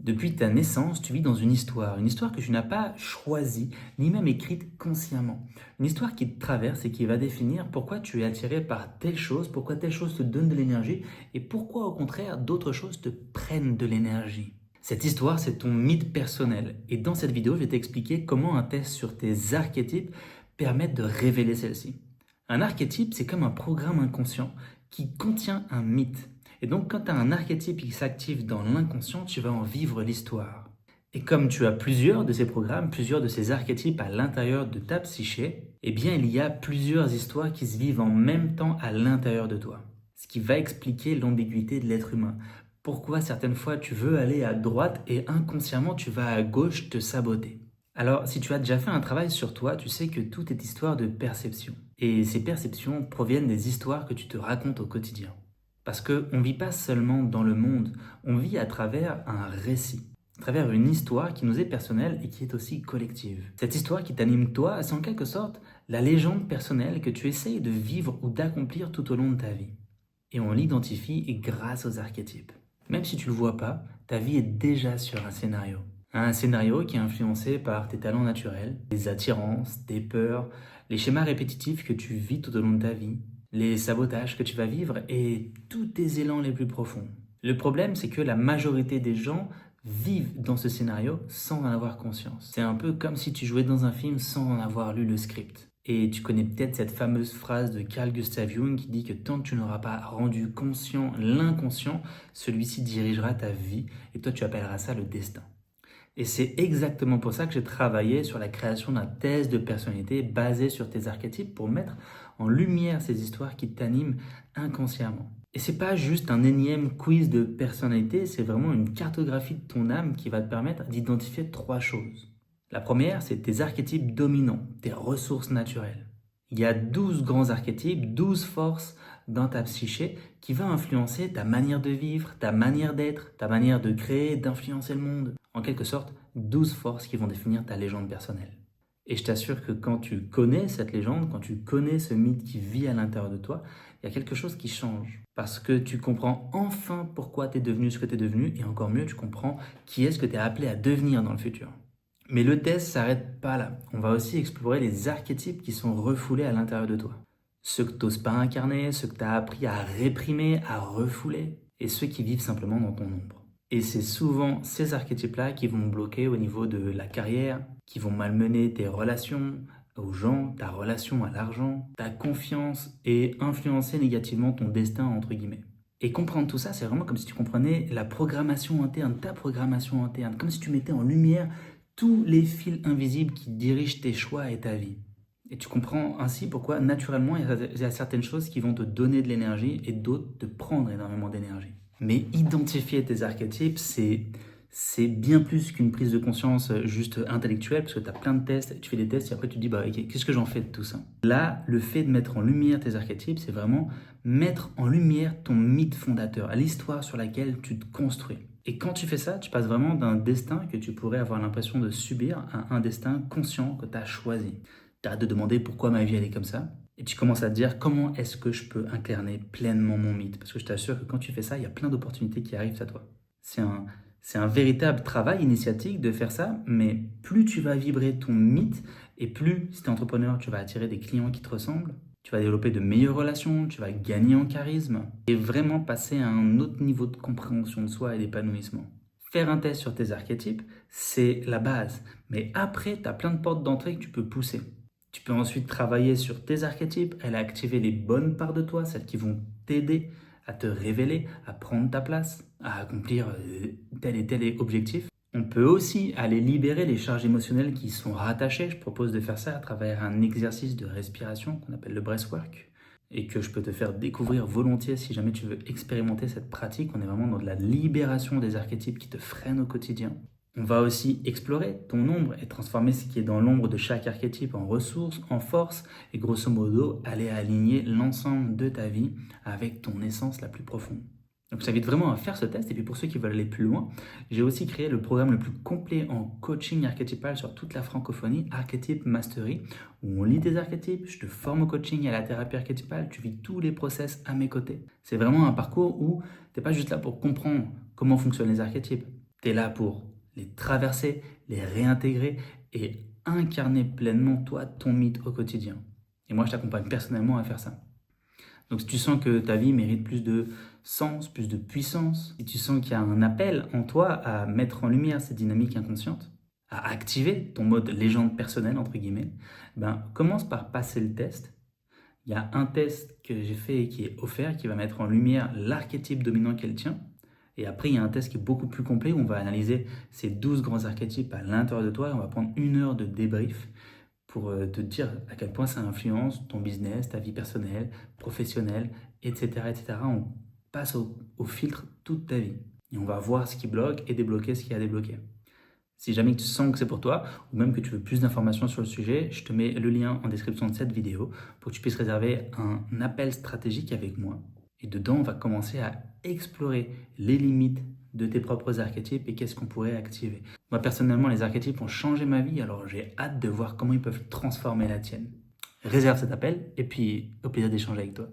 Depuis ta naissance, tu vis dans une histoire que tu n'as pas choisie, ni même écrite consciemment. Une histoire qui te traverse et qui va définir pourquoi tu es attiré par telle chose, pourquoi telle chose te donne de l'énergie, et pourquoi au contraire d'autres choses te prennent de l'énergie. Cette histoire, c'est ton mythe personnel. Et dans cette vidéo, je vais t'expliquer comment un test sur tes archétypes permet de révéler celle-ci. Un archétype, c'est comme un programme inconscient qui contient un mythe. Et donc, quand tu as un archétype qui s'active dans l'inconscient, tu vas en vivre l'histoire. Et comme tu as plusieurs de ces programmes, plusieurs de ces archétypes à l'intérieur de ta psyché, eh bien, il y a plusieurs histoires qui se vivent en même temps à l'intérieur de toi. Ce qui va expliquer l'ambiguïté de l'être humain. Pourquoi certaines fois tu veux aller à droite et inconsciemment tu vas à gauche te saboter. Alors, si tu as déjà fait un travail sur toi, tu sais que tout est histoire de perception. Et ces perceptions proviennent des histoires que tu te racontes au quotidien. Parce qu'on ne vit pas seulement dans le monde, on vit à travers un récit, à travers une histoire qui nous est personnelle et qui est aussi collective. Cette histoire qui t'anime toi, c'est en quelque sorte la légende personnelle que tu essayes de vivre ou d'accomplir tout au long de ta vie. Et on l'identifie grâce aux archétypes. Même si tu ne le vois pas, ta vie est déjà sur un scénario. Un scénario qui est influencé par tes talents naturels, tes attirances, tes peurs, les schémas répétitifs que tu vis tout au long de ta vie, les sabotages que tu vas vivre et tous tes élans les plus profonds. Le problème, c'est que la majorité des gens vivent dans ce scénario sans en avoir conscience. C'est un peu comme si tu jouais dans un film sans en avoir lu le script. Et tu connais peut-être cette fameuse phrase de Carl Gustav Jung qui dit que tant que tu n'auras pas rendu conscient l'inconscient, celui-ci dirigera ta vie et toi tu appelleras ça le destin. Et c'est exactement pour ça que j'ai travaillé sur la création d'un test de personnalité basé sur tes archétypes pour mettre en lumière ces histoires qui t'animent inconsciemment. Et c'est pas juste un énième quiz de personnalité, c'est vraiment une cartographie de ton âme qui va te permettre d'identifier trois choses. La première, c'est tes archétypes dominants, tes ressources naturelles. Il y a 12 grands archétypes, 12 forces dans ta psyché qui va influencer ta manière de vivre, ta manière d'être, ta manière de créer, d'influencer le monde. En quelque sorte, 12 forces qui vont définir ta légende personnelle. Et je t'assure que quand tu connais cette légende, quand tu connais ce mythe qui vit à l'intérieur de toi, il y a quelque chose qui change. Parce que tu comprends enfin pourquoi tu es devenu ce que tu es devenu, et encore mieux, tu comprends qui est-ce que tu es appelé à devenir dans le futur. Mais le test s'arrête pas là. On va aussi explorer les archétypes qui sont refoulés à l'intérieur de toi. Ceux que tu n'oses pas incarner, ceux que tu as appris à réprimer, à refouler, et ceux qui vivent simplement dans ton ombre. Et c'est souvent ces archétypes-là qui vont bloquer au niveau de la carrière, qui vont malmener tes relations aux gens, ta relation à l'argent, ta confiance et influencer négativement ton destin, entre guillemets. Et comprendre tout ça, c'est vraiment comme si tu comprenais la programmation interne, ta programmation interne, comme si tu mettais en lumière tous les fils invisibles qui dirigent tes choix et ta vie. Et tu comprends ainsi pourquoi naturellement il y a certaines choses qui vont te donner de l'énergie et d'autres te prendre énormément d'énergie. Mais identifier tes archétypes, c'est bien plus qu'une prise de conscience juste intellectuelle, parce que tu as plein de tests, tu fais des tests et après tu te dis, bah, ok, qu'est-ce que j'en fais de tout ça? Là, le fait de mettre en lumière tes archétypes, c'est vraiment mettre en lumière ton mythe fondateur, l'histoire sur laquelle tu te construis. Et quand tu fais ça, tu passes vraiment d'un destin que tu pourrais avoir l'impression de subir à un destin conscient que tu as choisi. Tu arrêtes de demander pourquoi ma vie elle est comme ça. Et tu commences à te dire comment est-ce que je peux incarner pleinement mon mythe. Parce que je t'assure que quand tu fais ça, il y a plein d'opportunités qui arrivent à toi. C'est un véritable travail initiatique de faire ça, mais plus tu vas vibrer ton mythe, et plus, si tu es entrepreneur, tu vas attirer des clients qui te ressemblent, tu vas développer de meilleures relations, tu vas gagner en charisme, et vraiment passer à un autre niveau de compréhension de soi et d'épanouissement. Faire un test sur tes archétypes, c'est la base. Mais après, tu as plein de portes d'entrée que tu peux pousser. Tu peux ensuite travailler sur tes archétypes, aller activer les bonnes parts de toi, celles qui vont t'aider à te révéler, à prendre ta place, à accomplir tel et tel objectif. On peut aussi aller libérer les charges émotionnelles qui sont rattachées. Je propose de faire ça à travers un exercice de respiration qu'on appelle le breathwork et que je peux te faire découvrir volontiers si jamais tu veux expérimenter cette pratique. On est vraiment dans de la libération des archétypes qui te freinent au quotidien. On va aussi explorer ton ombre et transformer ce qui est dans l'ombre de chaque archétype en ressources, en force et grosso modo aller aligner l'ensemble de ta vie avec ton essence la plus profonde. Donc je t'invite vraiment à faire ce test et puis pour ceux qui veulent aller plus loin, j'ai aussi créé le programme le plus complet en coaching archétypal sur toute la francophonie, Archetype Mastery, où on lit tes archétypes, je te forme au coaching et à la thérapie archétypale, tu vis tous les process à mes côtés. C'est vraiment un parcours où tu n'es pas juste là pour comprendre comment fonctionnent les archétypes. Tu es là pour les traverser, les réintégrer et incarner pleinement, toi, ton mythe au quotidien. Et moi, je t'accompagne personnellement à faire ça. Donc, si tu sens que ta vie mérite plus de sens, plus de puissance, si tu sens qu'il y a un appel en toi à mettre en lumière cette dynamique inconsciente, à activer ton mode légende personnelle, entre guillemets, ben, commence par passer le test. Il y a un test que j'ai fait et qui est offert, qui va mettre en lumière l'archétype dominant qu'elle tient. Et après, il y a un test qui est beaucoup plus complet où on va analyser ces 12 grands archétypes à l'intérieur de toi et on va prendre 1 heure de débrief pour te dire à quel point ça influence ton business, ta vie personnelle, professionnelle, etc. etc. On passe au filtre toute ta vie. Et on va voir ce qui bloque et débloquer ce qui a débloqué. Si jamais tu sens que c'est pour toi, ou même que tu veux plus d'informations sur le sujet, je te mets le lien en description de cette vidéo pour que tu puisses réserver un appel stratégique avec moi. Et dedans, on va commencer à explorer les limites de tes propres archétypes et qu'est-ce qu'on pourrait activer. Moi, personnellement, les archétypes ont changé ma vie, alors j'ai hâte de voir comment ils peuvent transformer la tienne. Réserve cet appel et puis au plaisir d'échanger avec toi.